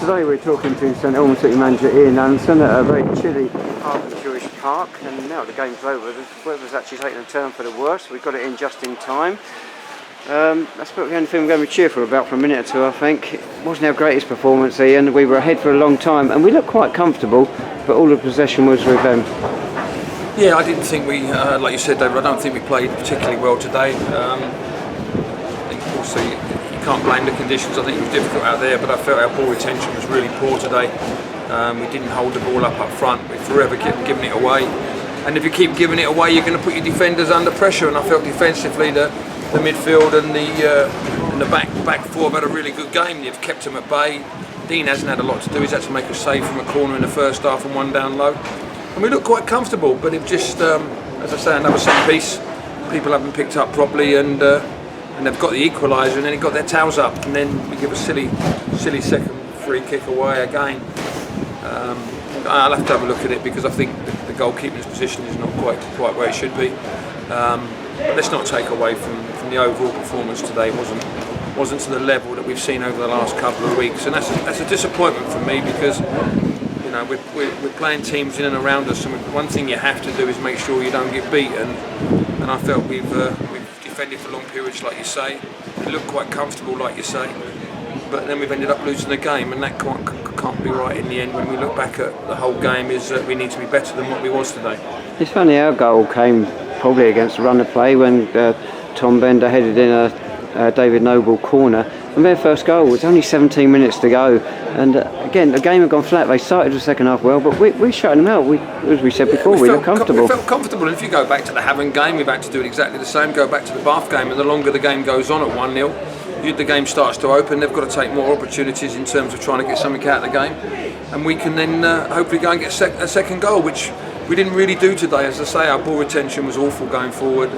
Today we're talking to St Albans City manager Ian Allinson at a very chilly Hardenhuish park, and now the game's over, the weather's actually taken a turn for the worse. We got it in just in time. That's probably the only thing we're going to be cheerful about for a minute or two, I think. It wasn't our greatest performance, Ian. We were ahead for a long time and we looked quite comfortable, but all the possession was with them. Yeah, I didn't think we, like you said, David, I don't think we played particularly well today. I think also you can't blame the conditions. I think it was difficult out there, but I felt our ball retention was really poor today. We didn't hold the ball up front. We forever kept giving it away. And if you keep giving it away, you're going to put your defenders under pressure. And I felt defensively the midfield and the back four have had a really good game. They've kept them at bay. Dean hasn't had a lot to do. He's had to make a save from a corner in the first half and one down low. And we look quite comfortable, but it just, as I say, another set piece. People haven't picked up properly, and they've got the equaliser, and then it got their towels up, and then we give a silly second free kick away again. I'll have to have a look at it because I think the goalkeeping's position is not quite where it should be. But let's not take away from the overall performance today. It wasn't to the level that we've seen over the last couple of weeks, and that's a disappointment for me because. You know, we're playing teams in and around us, and one thing you have to do is make sure you don't get beaten. And I felt we've defended for long periods, like you say. We looked quite comfortable, like you say, but then we've ended up losing the game, and that can't be right in the end. When we look back at the whole game, is that we need to be better than what we was today. It's funny, our goal came probably against the run of play when Tom Bender headed in a David Noble corner, and their first goal was only 17 minutes to go, and again the game had gone flat. They started the second half well, but we shut them out. As we said before, we looked comfortable. We felt comfortable, and if you go back to the Havant game, we've had to do it exactly the same. Go back to the Bath game, and the longer the game goes on at 1-0, the game starts to open. They've got to take more opportunities in terms of trying to get something out of the game, and we can then hopefully go and get a second goal, which we didn't really do today. As I say, our ball retention was awful going forward.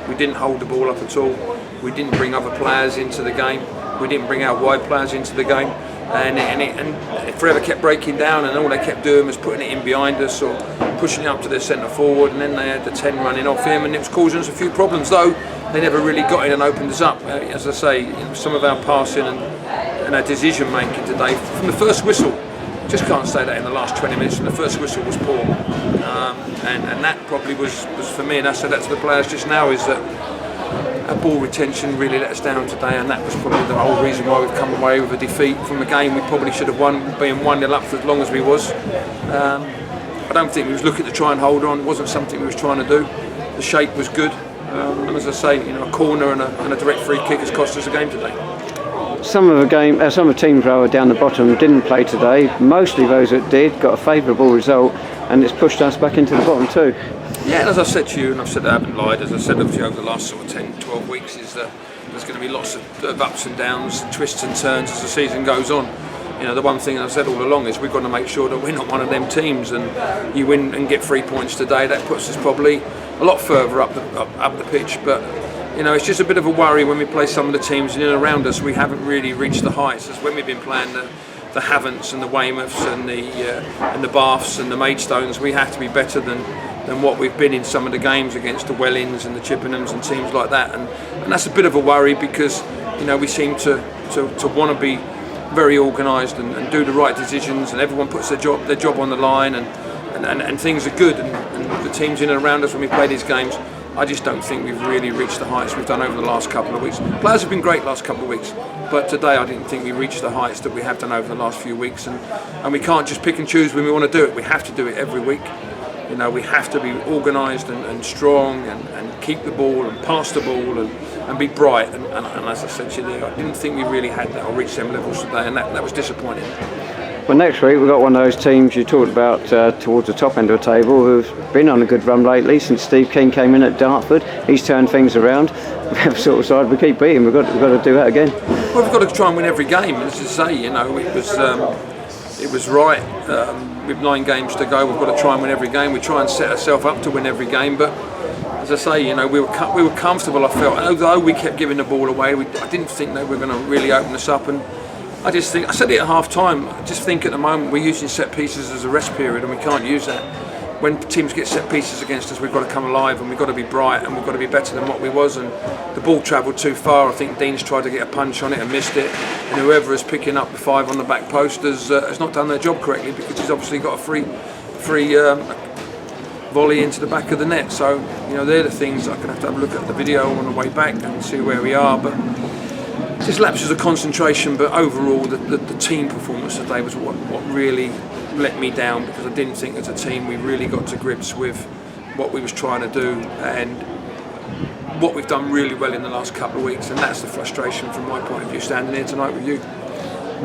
We didn't hold the ball up at all. We didn't bring other players into the game. We didn't bring our wide players into the game, and it forever kept breaking down, and all they kept doing was putting it in behind us or pushing it up to their centre forward, and then they had the 10 running off him, and it was causing us a few problems, though they never really got in and opened us up. As I say, some of our passing and our decision making today, from the first whistle, just can't say that in the last 20 minutes, from the first whistle was poor, and that probably was for me, and I said that to the players just now, is that our ball retention really let us down today, and that was probably the whole reason why we've come away with a defeat from a game we probably should have won, being 1-0 up for as long as we was. I don't think we was looking to try and hold on. It wasn't something we was trying to do. The shape was good, and as I say, a corner and a direct free kick has cost us a game today. Some of the teams rather down the bottom didn't play today. Mostly those that did got a favourable result, and it's pushed us back into the bottom too. Yeah, and as I said to you, and I've said that I haven't lied, as I said over the last sort of 10, 12 weeks, is that there's going to be lots of ups and downs, twists and turns as the season goes on. The one thing I've said all along is we've got to make sure that we're not one of them teams, and you win and get 3 points today, that puts us probably a lot further up the pitch, but it's just a bit of a worry when we play some of the teams in and around us. We haven't really reached the heights as when we've been playing the Havants and the Weymouths and the Baths and the Maidstones. We have to be better than what we've been in some of the games against the Wellings and the Chippenhams and teams like that, and that's a bit of a worry because we seem to want to be very organised and do the right decisions, and everyone puts their job on the line, and things are good, and the teams in and around us when we play these games, I just don't think we've really reached the heights we've done over the last couple of weeks. Players have been great last couple of weeks, but today I didn't think we reached the heights that we have done over the last few weeks, and we can't just pick and choose when we want to do it. We have to do it every week. We have to be organised and strong and keep the ball and pass the ball and be bright. And as I said to you there, I didn't think we really had that or reached them levels today, and that was disappointing. Well, next week we've got one of those teams you talked about towards the top end of the table who've been on a good run lately since Steve King came in at Dartford. He's turned things around. We have sort of side we keep beating. We've got to do that again. Well, we've got to try and win every game. As I say, it was right. With 9 games to go, we've got to try and win every game. We try and set ourselves up to win every game, but as I say, we were comfortable. I felt, although we kept giving the ball away, I didn't think they were going to really open us up. And I just think, I said it at half time, I just think at the moment we're using set pieces as a rest period, and we can't use that. when teams get set pieces against us, we've got to come alive and we've got to be bright and we've got to be better than what we was. And the ball travelled too far. I think Dean's tried to get a punch on it and missed it. And whoever is picking up the 5 on the back post has not done their job correctly, because he's obviously got a free volley into the back of the net. So, you know, they're the things I'm going to have a look at the video on the way back and see where we are. But just lapses of concentration. But overall, the team performance today was what really let me down, because I didn't think as a team we really got to grips with what we was trying to do and what we've done really well in the last couple of weeks, and that's the frustration from my point of view standing here tonight with you.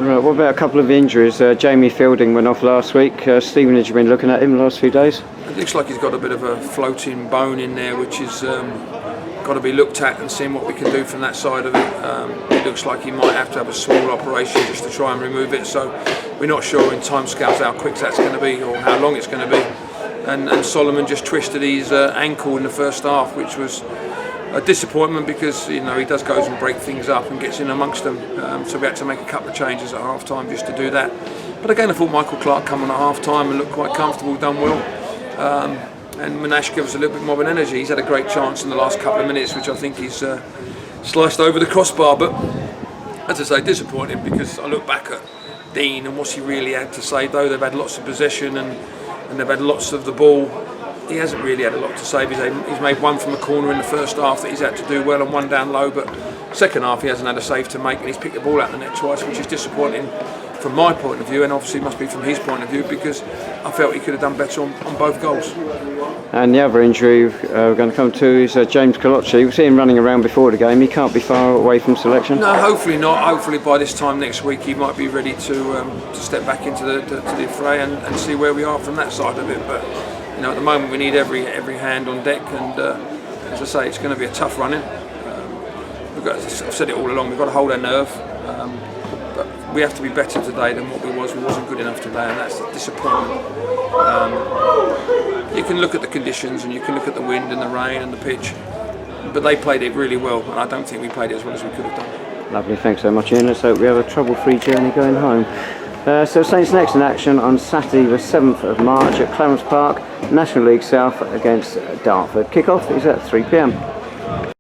Right, what about a couple of injuries? Jamie Fielding went off last week. Stevenage, you've been looking at him the last few days? It looks like he's got a bit of a floating bone in there, which is got to be looked at and seeing what we can do from that side of it. It looks like he might have to have a small operation just to try and remove it, so we're not sure in timescales how quick that's going to be or how long it's going to be. And Solomon just twisted his ankle in the first half, which was a disappointment, because, you know, he does goes and break things up and gets in amongst them, so we had to make a couple of changes at half time just to do that. But again, I thought Michael Clark come on at half time and looked quite comfortable, done well. And Monash gave us a little bit more of an energy. He's had a great chance in the last couple of minutes, which I think he's sliced over the crossbar. But as I say, disappointing, because I look back at Dean and what's he really had to say. Though they've had lots of possession and they've had lots of the ball, he hasn't really had a lot to say. He's made one from a corner in the first half that he's had to do well, and one down low. But second half he hasn't had a save to make, and he's picked the ball out the net twice, which is disappointing from my point of view, and obviously must be from his point of view, because I felt he could have done better on both goals. And the other injury we're going to come to is James Colocci. We've seen him running around before the game. He can't be far away from selection. No, hopefully not. Hopefully by this time next week he might be ready to step back into the fray and see where we are from that side of it. But you know, at the moment we need every hand on deck, and as I say, it's going to be a tough run-in. I've said it all along. We've got to hold our nerve. But we have to be better today than what we was. We wasn't good enough today, and that's a disappointment. You can look at the conditions and you can look at the wind and the rain and the pitch, but they played it really well, and I don't think we played it as well as we could have done. Lovely, thanks so much, Ian. Let's hope we have a trouble-free journey going home. So Saints next in action on Saturday the 7th of March at Clarence Park, National League South against Dartford. Kick-off is at 3 p.m.